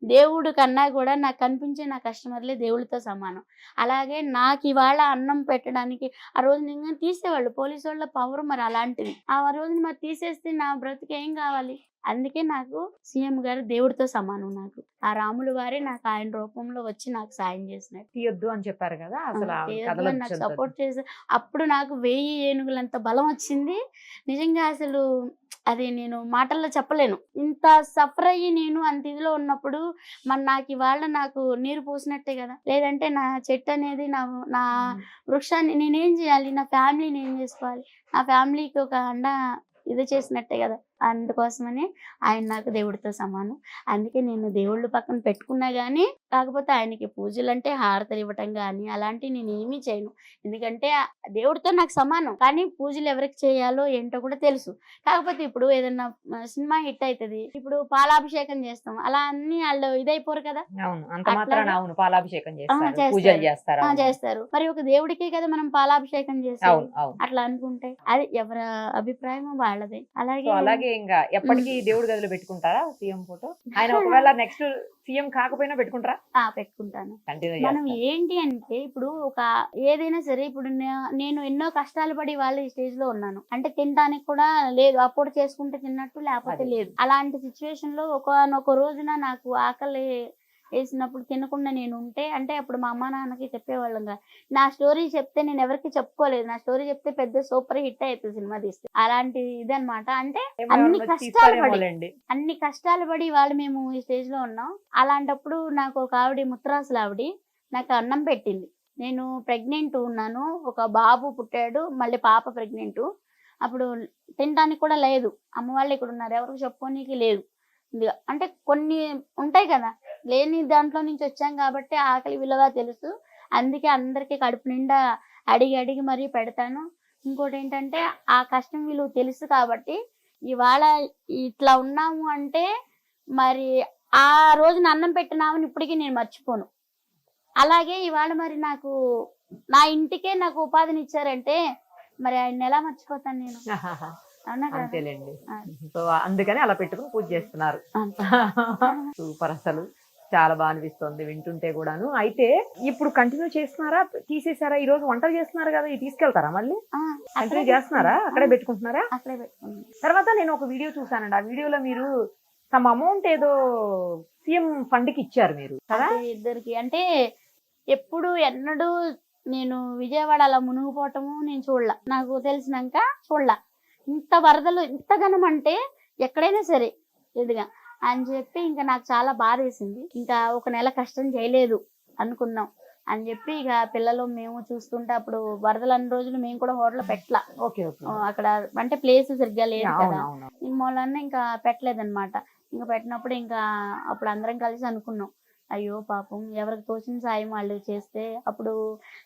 దేవుడు కన్నా కూడా నాకు కనిపించే నా కస్టమర్లే దేవుడితో సమానం. అలాగే నాకు ఇవాళ అన్నం పెట్టడానికి ఆ రోజు నిజంగా తీసేవాళ్ళు పోలీసు వాళ్ళ పవర్ మరి అలాంటిది. ఆ రోజుని మరి తీసేస్తే నా బ్రతికి ఏం కావాలి. అందుకే నాకు సీఎం గారు దేవుడితో సమానం. నాకు ఆ రాములు వారే నాకు ఆయన రూపంలో వచ్చి నాకు సాయం చేసినట్టు. తీయొద్దు అని చెప్పారు కదా, అసలు నాకు సపోర్ట్ చేసి అప్పుడు నాకు 1000 ఏనుగులంత బలం వచ్చింది. నిజంగా అసలు అది నేను మాటల్లో చెప్పలేను. ఇంత సఫర్ అయ్యి నేను అంత ఇదిలో ఉన్నప్పుడు మరి నాకు ఇవాళ నాకు నీరు పోసినట్టే కదా. లేదంటే నా చెట్టు అనేది నా వృక్షాన్ని నేనేం చేయాలి, నా ఫ్యామిలీని ఏం చేసుకోవాలి, నా ఫ్యామిలీకి ఒక అండ ఇది చేసినట్టే కదా. అందుకోసమని ఆయన నాకు దేవుడితో సమానం. అందుకే నేను దేవుళ్ళు పక్కన పెట్టుకున్నా కానీ, కాకపోతే ఆయనకి పూజలు అంటే హారతలు ఇవ్వటం కానీ అలాంటివి నేను ఏమీ చేయను. ఎందుకంటే దేవుడితో నాకు సమానం. కానీ పూజలు ఎవరికి చేయాలో ఏంటో కూడా తెలుసు. కాకపోతే ఇప్పుడు ఏదన్నా సినిమా హిట్ అవుతుంది, ఇప్పుడు పాలాభిషేకం చేస్తాం, అలా అన్ని వాళ్ళు ఇదైపోరు కదా. అవును, అంత మాత్రాన అవును పాలాభిషేకం చేస్తారు, చేస్తారు. పూజలు చేస్తారు. అవును. చేస్తారు. మరి ఒక దేవుడికే కదా మనం పాలాభిషేకం చేస్తాం. అవును అవును. అట్లా అనుకుంటే అది ఎవరి అభిప్రాయం వాళ్ళదే. సో అలాగే అలాగే ఇంకా ఎప్పటికీ దేవుడి గదిలో పెట్టుకుంటారా సీఎం ఫోటో? ఆయన ఒకవేళ నెక్స్ట్ సీఎం కాకపోయినా పెట్టుకుంటారా? పెట్టుకుంటాను. కంటిన్యూ మనం చేస్తారు. ఏంటి అంటే ఇప్పుడు ఒక ఏదైనా సరే ఇప్పుడు నేను ఎన్నో కష్టాలు పడి వాళ్ళు ఈ స్టేజ్ లో ఉన్నాను అంటే తినడానికి కూడా లేదు, అప్పుడు చేసుకుంటే తిన్నట్టు లేకపోతే అదే. లేదు. అలాంటి సిచ్యువేషన్ లో ఒకనొక రోజున నాకు ఆకలి వేసినప్పుడు తినకుండా నేను ఉంటే అంటే అప్పుడు మా అమ్మ నాన్నకి చెప్పేవాళ్ళం కదా. నా స్టోరీ చెప్తే నేను ఎవరికి చెప్పుకోలేదు. నా స్టోరీ చెప్తే పెద్ద సూపర్ హిట్ అవుతుంది సినిమా తీస్తే. అలాంటి ఇదన్నమాట. అంటే ఏమో అన్ని ఎవరన్నా కష్టాలు పడి తీస్తారేమోలేండి. అన్ని కష్టాలు పడి వాళ్ళు మేము ఈ స్టేజ్ లో ఉన్నాం. అలాంటప్పుడు నాకు ఒక ఆవిడ ముత్తరాసులు ఆవిడ నాకు అన్నం పెట్టింది. నేను ప్రెగ్నెంట్ ఉన్నాను, ఒక బాబు పుట్టాడు, మళ్ళీ పాప ప్రెగ్నెంట్. అప్పుడు తినడానికి కూడా లేదు. అమ్మ వాళ్ళు ఇక్కడ ఉన్నారు, ఎవరికి చెప్పుకోనీకి లేదు. అంటే కొన్ని ఉంటాయి కదా, లేని దాంట్లో నుంచి వచ్చాం కాబట్టి ఆకలి విలువ తెలుసు. అందుకే అందరికీ కడుపు నిండా అడిగి అడిగి మరీ పెడతాను. ఇంకోటి ఏంటంటే ఆ కష్టం విలువ తెలుసు కాబట్టి ఇవాళ ఇట్లా ఉన్నాము అంటే మరి ఆ రోజున అన్నం పెట్టినామని ఇప్పటికీ నేను మర్చిపోను. అలాగే ఇవాళ మరి నాకు నా ఇంటికే నాకు ఉపాధిని ఇచ్చారంటే మరి ఆయన ఎలా మర్చిపోతాను నేను? అవునా కదా. అంతేలేండి. అది. సో అందుకని అలా పెట్టుకుని పూజ చేస్తున్నారు. అంతే. సూపర్, అసలు చాలా బాగా అనిపిస్తుంది వింటుంటే కూడాను. అయితే ఇప్పుడు కంటిన్యూ చేస్తున్నారా, తీసేసారా? ఈ రోజు వంటలు చేస్తున్నారు కదా, ఇది తీసుకెళ్తారా మళ్ళీ? కంటిన్యూ చేస్తున్నారా? అక్కడే పెట్టుకుంటున్నారా? అక్కడే పెట్టుకున్నాను. తర్వాత నేను ఒక వీడియో చూసానండి, ఆ వీడియోలో మీరు సమ్ అమౌంట్ ఏదో సీఎం ఫండ్ కి ఇచ్చారు మీరు కదా? అదే ఇద్దరికి అంటే ఎప్పుడు ఎన్నడూ నేను విజయవాడ అలా మునిగిపోవటము నేను చూడలా. నాకు తెలిసినాక చూడలా. ఇంత వరదలు ఇంత ఘనం అంటే ఎక్కడైనా సరే ఎదుగా అని చెప్పి ఇంకా నాకు చాలా బాధ వేసింది. ఇంకా ఒక నెల కష్టం చేయలేదు అనుకున్నాం అని చెప్పి ఇక పిల్లలు మేము చూస్తుంటే అప్పుడు వరదలు అన్ని రోజులు మేము కూడా హోటల్ పెట్టలా. Okay okay. అక్కడ అంటే ప్లేస్ సరిగ్గా లేదు కదా, అవునవును. ఈ మూలన్న ఇంకా పెట్టలేదన్నమాట. ఇంకా పెట్టినప్పుడు ఇంకా అప్పుడు అందరం కలిసి అనుకున్నాం, అయ్యో పాపం ఎవరికి తోచిన సాయం వాళ్ళు చేస్తే అప్పుడు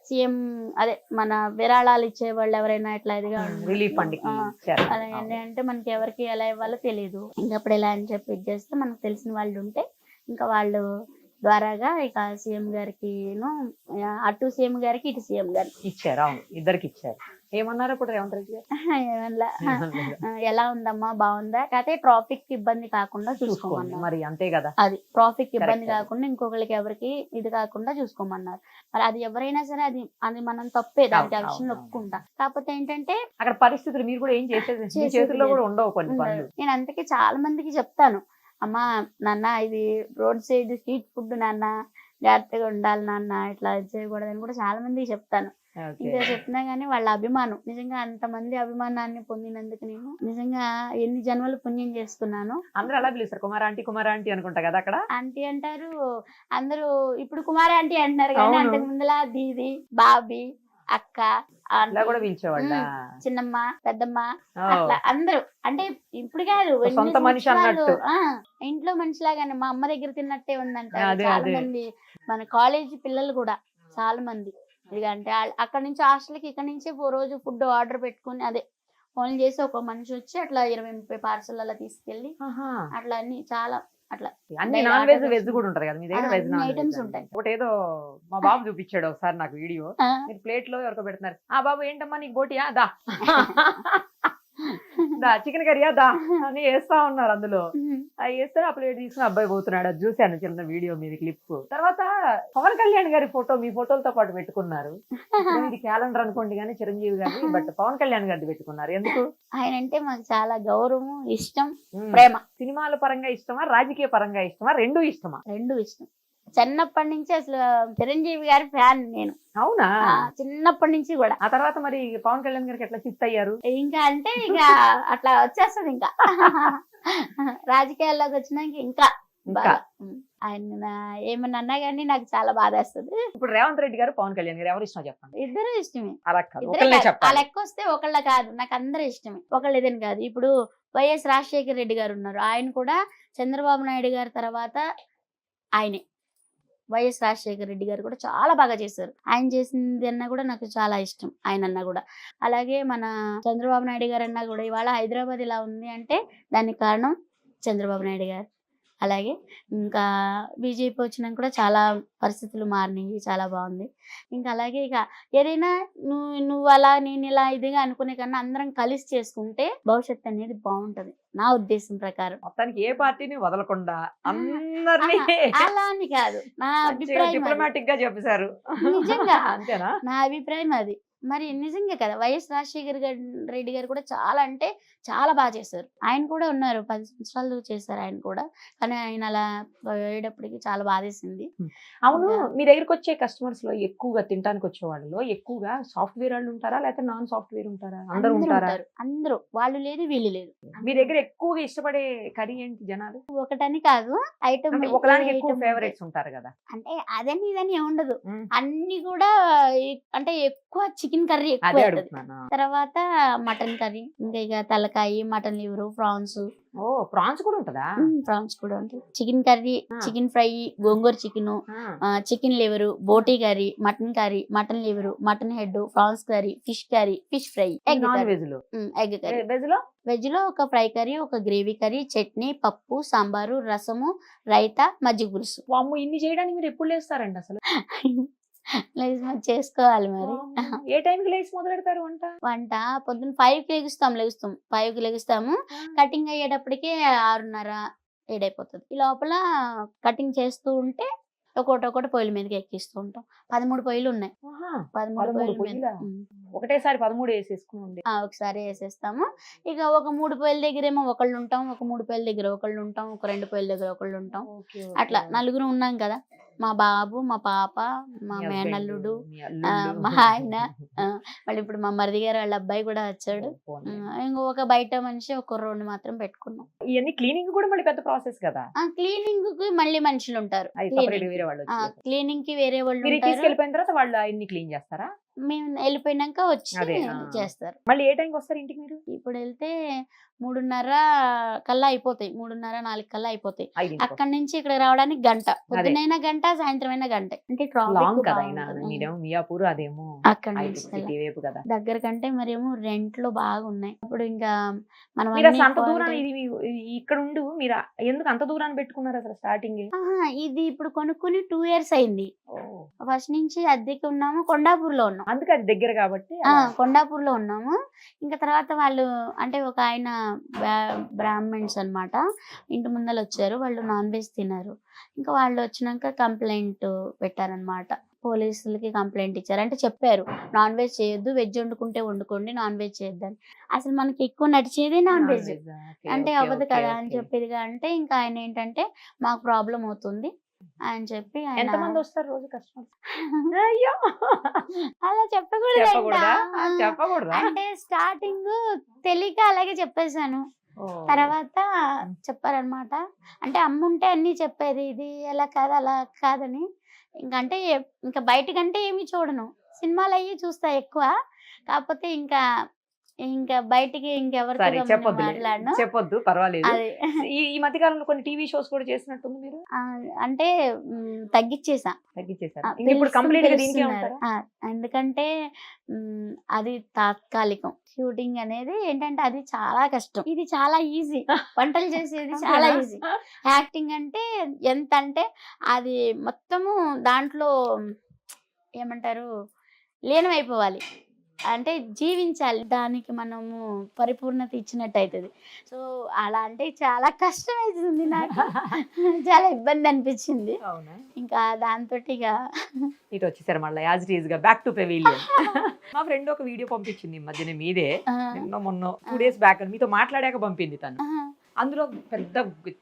సీఎం అదే మన విరాళాలు ఇచ్చే వాళ్ళు ఎవరైనా ఇట్లా ఇదిగా రిలీఫ్ ఫండ్ కి ఇచ్చారు. అలా అంటే మనకి ఎవరికి ఎలా ఇవ్వాలో తెలియదు. ఇంకా అప్పుడు ఎలా అని చెప్పి ఇది చేస్తే మనకు తెలిసిన వాళ్ళు ఉంటే ఇంకా వాళ్ళు ద్వారాగా ఇక సీఎం గారికి అటు సీఎం గారికి ఇటు సీఎం గారికి ఇచ్చారు. అవును, ఇద్దరికి ఇచ్చారు. ఏమన్నారు ఇప్పుడు రేవంత్ రెడ్డి గారు? ఏమన్నా ఎలా ఉందమ్మా బాగుందా, కాకపోతే ట్రాఫిక్ ఇబ్బంది కాకుండా చూసుకోమన్నారు. మరి అంతే కదా, అది ట్రాఫిక్ ఇబ్బంది Correct. కాకుండా ఇంకొకరికి ఎవరికి ఇది కాకుండా చూసుకోమన్నారు. మరి అది ఎవరైనా సరే అది అది మనం తప్పే, దానికి ఆ అవును, విషయంలో అవును. ఒప్పుకుంటా. కాకపోతే ఏంటంటే అక్కడ పరిస్థితులు మీరు కూడా ఏం చేసేది మీ చేసేది చేతుల్లో లేదు. కూడా ఉండవు కొన్ని ఉండదు. పనులు. నేను అందుకే చాలా మందికి చెప్తాను, అమ్మా నాన్న ఇది రోడ్ సైడ్ స్ట్రీట్ ఫుడ్ నాన్న, జాగ్రత్తగా ఉండాలి నాన్న, ఇట్లా చేయకూడదని కూడా చాలా మందికి చెప్తాను. ఓకే. ఇంకా చెప్పినా గానీ వాళ్ళ అభిమానం నిజంగా అంతమంది అభిమానాన్ని పొందినందుకు నేను నిజంగా ఎన్ని జన్మలు పుణ్యం చేసుకున్నాను. అందరూ అలా పిలుస్తారు, కుమార్ ఆంటీ అనుకుంటా కదా అక్కడ. ఆంటీ అంటారు అందరూ, ఇప్పుడు కుమారి ఆంటీ అంటున్నారు కానీ అవును. అంతకు ముందులా దీది, బాబీ, అక్క, ఆంటీ, అలా కూడా పిలిచేవాళ్ళ. చిన్నమ్మ, పెద్దమ్మ, అట్లా అందరూ. అంటే ఇప్పుడు కాదు, ఎన్ని సొంత మనిషి సంవత్సరాలు, అన్నట్టు. ఇంట్లో మనిషిలాగానే మా అమ్మ దగ్గర తిన్నట్టే ఉందంట. అదే, చాలా అదే. మంది మన కాలేజీ పిల్లలు కూడా చాలా మంది ఎందుకంటే అక్కడ నుంచి హాస్టల్కి ఇక్కడ నుంచి రోజు ఫుడ్ ఆర్డర్ పెట్టుకుని అదే ఫోన్ చేసి ఒక మనిషి వచ్చి అట్లా 20-30 పార్సల్ అలా తీసుకెళ్ళి ఆహా. అట్లా అన్ని చాలా అట్లా అన్ని Daily non veg order veg కూడా ఉంటది కదా మీ దగ్గర? వెజ్ అన్ని నాన్ items వెజ్ ఉంటాయి. ఒకటి ఏదో మా బాబు చూపించాడు ఒకసారి నాకు వీడియో. ఆ, మీరు ప్లేట్ లో ఎవరికో పెడుతున్నారు, ఆ బాబు ఏంటమ్మా నీకు బోటియా దా దా చికెన్ కర్రీయా దా అని వేస్తా ఉన్నారు అందులో. అవి వేస్తే ఆ ప్లేట్ తీసుకుని అబ్బాయి పోతున్నాడు. అది చూశాను చిన్న వీడియో మీద క్లిప్. తర్వాత పవన్ కళ్యాణ్ గారి ఫోటో మీ ఫోటోలతో పాటు పెట్టుకున్నారు. ఇప్పుడు ఇది క్యాలెండర్ అనుకోండి కానీ చిరంజీవి గారిది, బట్ పవన్ కళ్యాణ్ గారిది పెట్టుకున్నారు ఎందుకు? ఆయన అంటే మాకు చాలా గౌరవం, ఇష్టం, ఉమ్. ప్రేమ. సినిమాల పరంగా ఇష్టమా, రాజకీయ పరంగా ఇష్టమా, రెండూ ఇష్టమా? రెండు ఇష్టం. చిన్నప్పటి నుంచి అసలు చిరంజీవి గారి ఫ్యాన్ నేను. అవునా? చిన్నప్పటి నుంచి కూడా. ఆ తర్వాత మరి పవన్ కళ్యాణ్ గారికి ఎట్లా షిఫ్ట్ అయ్యారు? ఇంకా అంటే ఇక అట్లా వచ్చేస్తుంది ఇంకా రాజకీయాల్లోకి వచ్చినాక ఇంకా బాగా. ఆయన ఏమన్నా అన్నా కానీ నాకు చాలా బాధేస్తుంది. ఇప్పుడు రేవంత్ రెడ్డి గారు పవన్ కళ్యాణ్ గారు ఎవరు ఇష్టం చెప్పండి? ఇద్దరు ఇష్టమే. అలా కాదు, ఇద్దరే ఒకళ్ళే కాదు. ఆ చెప్పాలి. లెక్క వస్తే ఒకళ్ళ కాదు, నాకు అందరూ ఇష్టమే. ఒకళ్ళు ఇదని కాదు. ఇప్పుడు వైఎస్ రాజశేఖర రెడ్డి గారు ఉన్నారు, ఆయన కూడా చంద్రబాబు నాయుడు గారి తర్వాత ఆయనే. వైఎస్ రాజశేఖర రెడ్డి గారు కూడా చాలా బాగా చేశారు. ఆయన చేసింది అన్నా కూడా నాకు చాలా ఇష్టం, ఆయన అన్నా కూడా. అలాగే మన చంద్రబాబు నాయుడు గారు అన్నా కూడా ఇవాళ హైదరాబాద్ ఇలా ఉంది అంటే దానికి కారణం చంద్రబాబు నాయుడు గారు. అలాగే ఇంకా బీజేపీ వచ్చినాక కూడా చాలా పరిస్థితులు మారినాయి, చాలా బాగుంది. ఇంకా అలాగే ఇక ఏదైనా నువ్వు అలా నేను ఇలా ఇదిగా అనుకునే కన్నా అందరం కలిసి చేసుకుంటే భవిష్యత్తు అనేది బాగుంటది నా ఉద్దేశం ప్రకారం. మొత్తానికి ఏ పార్టీని వదలకుండా అందరినీ అలా అని కాదు, నా అభిప్రాయం అది. డిప్లొమాటిక్ గా చెప్పేశారు. నిజంగా. అంతేనా? నా అభిప్రాయం అది. మరి నిజంగా కదా, వైఎస్ రాజశేఖర్ రెడ్డి గారు కూడా చాలా అంటే చాలా బాగా చేశారు. ఆయన కూడా ఉన్నారు 10 సంవత్సరాలు చేశారు ఆయన కూడా, కానీ ఆయన అలా పోయేటప్పటికి చాలా బాధేసింది. అవును, మీ దగ్గరకు వచ్చే కస్టమర్స్ లో ఎక్కువగా తినడానికి వచ్చే వాళ్ళలో ఎక్కువగా సాఫ్ట్వేర్ వాళ్ళు ఉంటారా లేకపోతే నాన్ సాఫ్ట్వేర్ ఉంటారా? అందరూ ఉంటారా? అందరూ, వాళ్ళు లేదు వీళ్ళు లేదు. మీ దగ్గర ఎక్కువగా ఇష్టపడే కర్రీ ఏంటి జనాలు? ఒకటని కాదు, ఐటమ్ ఒకదానికి ఎక్కువ ఫేవరెట్స్ ఉంటారు కదా. అంటే అదని ఇదని ఉండదు, మ్మ్. అన్ని కూడా అంటే ఎక్కువ చికెన్ కర్రీ ఎక్కువ అదే అవుతది. అడుగుతున్నాను. తర్వాత మటన్ కర్రీ, ఇంకా ఇక తలకాయ, మటన్ లివర్, ప్రాన్స్. ఓ, ప్రాన్స్ కూడా ఉంటదా? ప్రాన్స్ కూడా ఉంటాయి. Chicken curry, chicken fry, gongura chicken, ఆ. చికెన్ లివర్, బోటీ curry, mutton liver, mutton head, prawns curry, fish fry, egg నాన్ కర్రీ, వెజ్ లో ఎగ్ కర్రీ. వెజ్ లో వెజ్ లో ఒక ఫ్రై కర్రీ, ఒక గ్రేవీ కర్రీ, చట్నీ, పప్పు, సాంబారు, రసము, రైతా, మజ్జిగ పులుసు. వామ్మో, ఇన్ని చేయడానికి మీరు ఎప్పుడు లేస్తారండి అసలు? లేచి మరి చేసుకోవాలి మరి. వామ్మో, ఏ టైంకి లేచి మొదలు పెడతారు వంట? వంట పొద్దున్న 5కి లెగుస్తాం 5కి లెగుస్తాము. కటింగ్ అయ్యేటప్పటికి 6:30, 7 అయిపోతుంది. ఈ లోపల కటింగ్ చేస్తూ ఉంటే ఒకటి పొయ్యిల మీదకి ఎక్కిస్తూ ఉంటాం. 13 పొయ్యిలు ఉన్నాయి. ఆహా, 13 పొయ్యిల మీద. పొయ్యిలా? ఒకటేసారి 13 వేసేసుకుని ఉండే. ఒకసారి వేసేస్తాము. ఇక ఒక 3 పొయ్యిల దగ్గర ఏమో ఒకళ్ళు ఉంటాం, ఒక 3 పొయ్యిల దగ్గర ఒకళ్ళు ఉంటాం, ఒక 2 పొయ్యిల దగ్గర ఒకళ్ళు ఉంటాం. ఓకే, అట్లా ఓకే. నలుగురు ఉన్నాం కదా, మా బాబు, మా పాప, మా మీ మేనల్లుడు, husband, మీ అల్లుళ్ళు. మా ఆయన, మళ్ళీ ఇప్పుడు మా మరిది గారు వాళ్ళ అబ్బాయి కూడా వచ్చాడు. పోనీ. ఇంకొక బయట మనిషి, ఒక కుర్రోడిని మాత్రం పెట్టుకున్నాం. ఇవన్నీ క్లీనింగ్ కూడా మళ్ళీ పెద్ద ప్రాసెస్ కదా. క్లీనింగ్ కి మళ్ళీ మనుషులు ఉంటారు. అది separate గా వేరే వాళ్ళు వచ్చి. క్లీనింగ్ కి వేరే వాళ్ళు మీరు ఉంటారు. తీసుకెళ్ళిపోయిన తర్వాత వాళ్ళు అన్ని క్లీన్ చేస్తారా? మేము వెళ్ళిపోయినాక వచ్చి అదే, చేస్తారు. మళ్ళీ ఏ టైంకి వస్తారు ఇంటికి మీరు? ఇప్పుడు వెళ్తే 3:30 కల్లా అయిపోతాయి, 3:30, 4 కల్లా అయిపోతాయి. 5 అక్కడి నుంచి ఇక్కడ రావడానికి గంట, పొద్దునైనా గంట, సాయంత్రం అయినా గంట. అంటే లాంగ్ కదా. ట్రాఫిక్ మీరేమో మియాపూర్, అదేమో అక్కడి నుంచి సిటీ వైపు కదా. దగ్గర కంటే మరేమో రెంట్లు బాగున్నాయి. ఇప్పుడు ఇంకా మనం మీరు అన్ని అసలు అంత దూరాన్ని quality- ఇది ఇక్కడ ఉండు మీరు ఎందుకు అంత దూరాన్ని పెట్టుకున్నారు అసలు స్టార్టింగ్? ఇది ఇప్పుడు కొనుక్కుని 2 years అయింది. ఫస్ట్ నుంచి అద్దెకి ఉన్నాము, కొండాపూర్లో ఉన్నాం. అందుకే అది దగ్గర కాబట్టి కొండాపూర్లో ఉన్నాము. ఇంకా తర్వాత వాళ్ళు అంటే ఒక ఆయన బ్రాహ్మణ్స్ అన్నమాట, ఇంటి ముందర వచ్చారు. వాళ్ళు నాన్ వెజ్ తిన్నారు. ఇంకా వాళ్ళు వచ్చినాక కంప్లైంట్ పెట్టారనమాట. పోలీసులకి కంప్లైంట్ ఇచ్చారు. అంటే చెప్పారు నాన్ వెజ్ చేయొద్దు, వెజ్ వండుకుంటే వండుకోండి, నాన్ వెజ్ చేయొద్దని. అసలు మనకి ఎక్కువ నడిచేది నాన్ వెజ్, అంటే అవ్వదు కదా అని చెప్పేదిగా. అంటే ఇంకా ఆయన ఏంటంటే మాకు ప్రాబ్లం అవుతుంది అని చెప్పి ఎంత మంది వస్తారు రోజు కస్టమర్స్? అలా చెప్పకూడదా? చెప్పకూడదు. అంటే స్టార్టింగ్ తెలియక అలాగే చెప్పేశాను. తర్వాత చెప్పారనమాట. అంటే అమ్ముంటే అన్ని చెప్పేది, ఇది ఎలా కాదు అలా కాదని. ఇంకంటే ఇంకా బయటకంటే ఏమి చూడను, సినిమాలు అయ్యి చూస్తా ఎక్కువ. కాకపోతే ఇంకా బయటికి ఇంకెవరితో మాట్లాడను. చెప్పొద్దు, పర్వాలేదు. అదే ఈ మధ్య కాలంలో కొన్ని టీవీ షోస్ కూడా చేసినట్టుంది మీరు. అంటే తగ్గించేసా. ఇప్పుడు కంప్లీట్ గా దీనికే ఉంటారా? ఎందుకంటే అది తాత్కాలికం. షూటింగ్ అనేది ఏంటంటే అది చాలా కష్టం, ఇది చాలా ఈజీ. వంటలు చేసేది చాలా ఈజీ. యాక్టింగ్ అంటే ఎంత అంటే అది మొత్తము దాంట్లో ఏమంటారు లీనమైపోవాలి, అంటే జీవించాలి. దానికి మనము పరిపూర్ణత ఇచ్చినట్టు అవుతుంది. సో అలా అంటే చాలా కష్టం అవుతుంది నాకు, చాలా ఇబ్బంది అనిపించింది. ఇంకా దాంతో ఇటు వచ్చేసారు మళ్ళీ యాజ్ ఇట్ ఈజ్ గా బ్యాక్ టు పెవిలియన్. మా ఫ్రెండ్ ఒక వీడియో పంపించింది ఈ మధ్యనే మీదే, మొన్న 2 days బ్యాక్ మీతో మాట్లాడాక పంపింది తను. అందులో పెద్ద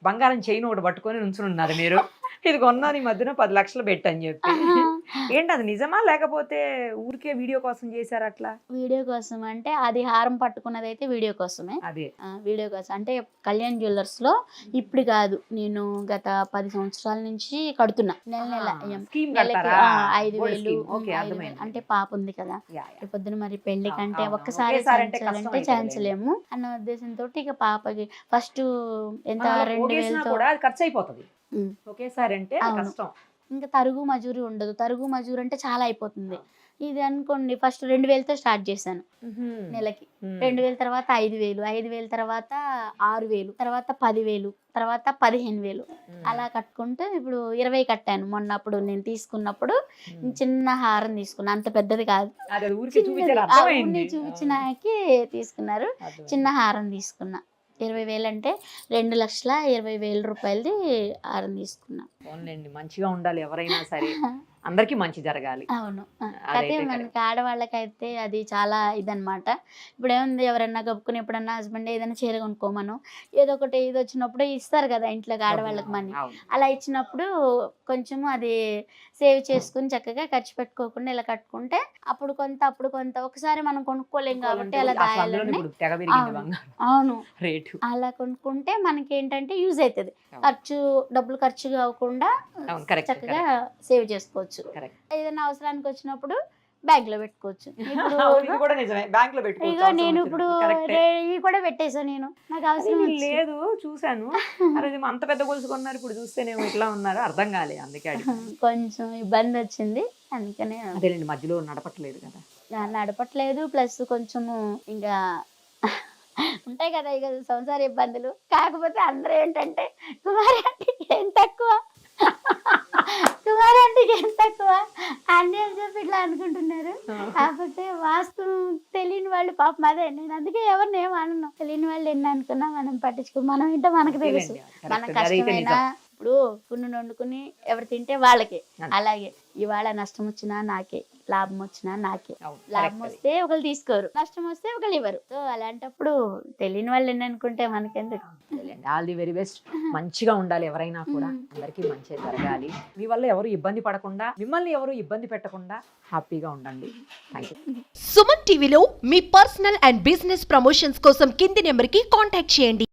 బంగారం చైన్ ఒకటి పట్టుకొని నుంచుని ఉన్నారు మీరు. ఇది కొన్నాను ఈ మధ్యన 10 లక్షలు పెట్టని చెప్పి. ఏంటి అది నిజమా లేకపోతే ఊరికే వీడియో కోసం చేశారు అట్లా? వీడియో కోసం అంటే అది హారం పట్టుకున్నది అయితే వీడియో కోసమే. అదే వీడియో కోసం అంటే కళ్యాణ్ జ్యువెలర్స్ లో ఇప్పుడు కాదు, నేను గత 10 సంవత్సరాల నుంచి కడుతున్నా. నెల స్కీమ్ నెలకి కడతారా? 5,000 ఓకే, 5,000 అర్థమైంది. అంటే పాప ఉంది కదా, రేపు పొద్దున మరి పెళ్లి కంటే అవును, ఒక్కసారి ఒకేసారి అంటే చేయించాలంటే కష్టం చేయించలేము అన్న ఉద్దేశంతో ఇక పాపకి ఫస్ట్ ఎంత మనం 2,000 తో కూడా అది ఖర్చు అయిపోతుంది ఉమ్. ఒకేసారి అంటే అవును. కష్టం. ఇంకా తరుగు మజూరి ఉండదు. తరుగు మజూరి అంటే చాలా అయిపోతుంది. ఇది అనుకోండి ఫస్ట్ 2,000తో స్టార్ట్ చేశాను నెలకి. 2,000 తర్వాత 5,000, 5,000 తర్వాత 6,000, తర్వాత 10,000, తర్వాత 15,000 అలా కట్టుకుంటూ ఇప్పుడు 20 కట్టాను. మొన్నప్పుడు నేను తీసుకున్నప్పుడు చిన్న హారం తీసుకున్నా, అంత పెద్దది కాదు, అది ఊరికే చూపించారు, చిన్నది. అర్థమైంది. చూపించినాకి తీసుకున్నారు. చిన్న హారం తీసుకున్నా. 20,000 అంటే 2,20,000 రూపాయలది హారం తీసుకున్నా. అవునులేండి, మంచిగా ఉండాలి ఎవరైనా సరే, అందరికీ మంచి జరగాలి. అవును. అదైతే అయితే మనకి ఆడవాళ్ళకైతే అది చాలా ఇదనమాట. ఇప్పుడు ఏముంది, ఎవరన్నా గప్పుకుని ఎప్పుడన్నా హస్బెండ్ ఏదైనా చీర కొనుక్కోమను, ఏదో ఒకటి ఇది వచ్చినప్పుడు ఇస్తారు కదా ఇంట్లోకి ఆడవాళ్ళకి మనీ. అవును. అలా ఇచ్చినప్పుడు కొంచెం అది సేవ్ చేసుకుని చక్కగా ఖర్చు పెట్టుకోకుండా ఇలా కట్టుకుంటే అప్పుడు కొంత ఒకసారి మనం కొనుక్కోలేం కాబట్టి అలా అసలు అందులోనే దాయాలని. ఇప్పుడు తెగ పెరిగింది అవును. బంగారం అవును, రేటు. అలా కొనుక్కుంటే మనకి ఏంటంటే యూజ్ అవుతుంది. డబ్బులు ఖర్చు కాకుండా అవును, కరెక్ట్ చక్కగా సేవ్ చేసుకోవచ్చు. కరెక్ట్. ఏదైనా అవసరానికి వచ్చినప్పుడు బ్యాంక్ లో పెట్టుకోవచ్చు. ఇది కూడా నిజమే, బ్యాంక్ లో ఇగో పెట్టుకోవచ్చు. నేను ఇప్పుడు కరెక్టే. ఇవి కూడా పెట్టేసా. నేను నాకు అవసరం అదే వచ్చి. లేదు చూసాను, అరే ఇది అంత పెద్ద గొలుసు కొన్నారు, ఇప్పుడు చూస్తేనేమో ఇట్లా ఉన్నారు, అర్థం కాలే, అందుకే అడిగి. కొంచెం ఇబ్బంది వచ్చింది, అందుకనే అదేలేండి, మధ్యలో నడపట్లేదు కదా. నడపట్లేదు. ప్లస్ కొంచెము ఇంకా ఉంటాయి కదా ఇక సంసార ఇబ్బందులు. కాకపోతే అందరూ ఏంటంటే కుమారి ఆంటీకి ఏం తక్కువ, కుమారి ఆంటీకి ఏం తక్కువ అన్నీ అని చెప్పి ఇట్లా అనుకుంటున్నారు. కాకపోతే వాస్తవం తెలియని వాళ్ళు పాపం అదే. నేను అందుకే ఎవరిని ఏం అనను. తెలియని వాళ్ళు ఎన్ని అనుకున్నా మనం పట్టించుకో, మనం ఏంటో మనకు తెలుసు. అదేలేండి, మన correct. అదైతే కష్టమైనా నిజం. ఇప్పుడు పున్ను వండుకుని ఎవరు తింటే వాళ్ళకే. అంతే. అలాగే ఇవాళ నష్టం వచ్చినా నాకే, లాభం వచ్చినా నాకే. అవును, లాభం correct. వస్తే ఒకళ్ళు తీసుకోరు, నష్టం వస్తే ఒకళ్ళు ఇవ్వరు. సో అలాంటప్పుడు తెలియని వాళ్ళు ఎన్ని అనుకుంటే మనకెందుకు. All the very best. మంచిగా ఉండాలి ఎవరైనా కూడా, అందరికీ మంచి జరగాలి. మీ వల్ల ఎవరు ఇబ్బంది పడకుండా, మిమ్మల్ని ఎవరు ఇబ్బంది పెట్టకుండా హ్యాపీగా ఉండండి. Thank you. సుమన్ టీవీలో మీ పర్సనల్ అండ్ బిజినెస్ ప్రమోషన్స్ కోసం కింది నెంబర్కి కాంటాక్ట్ చేయండి.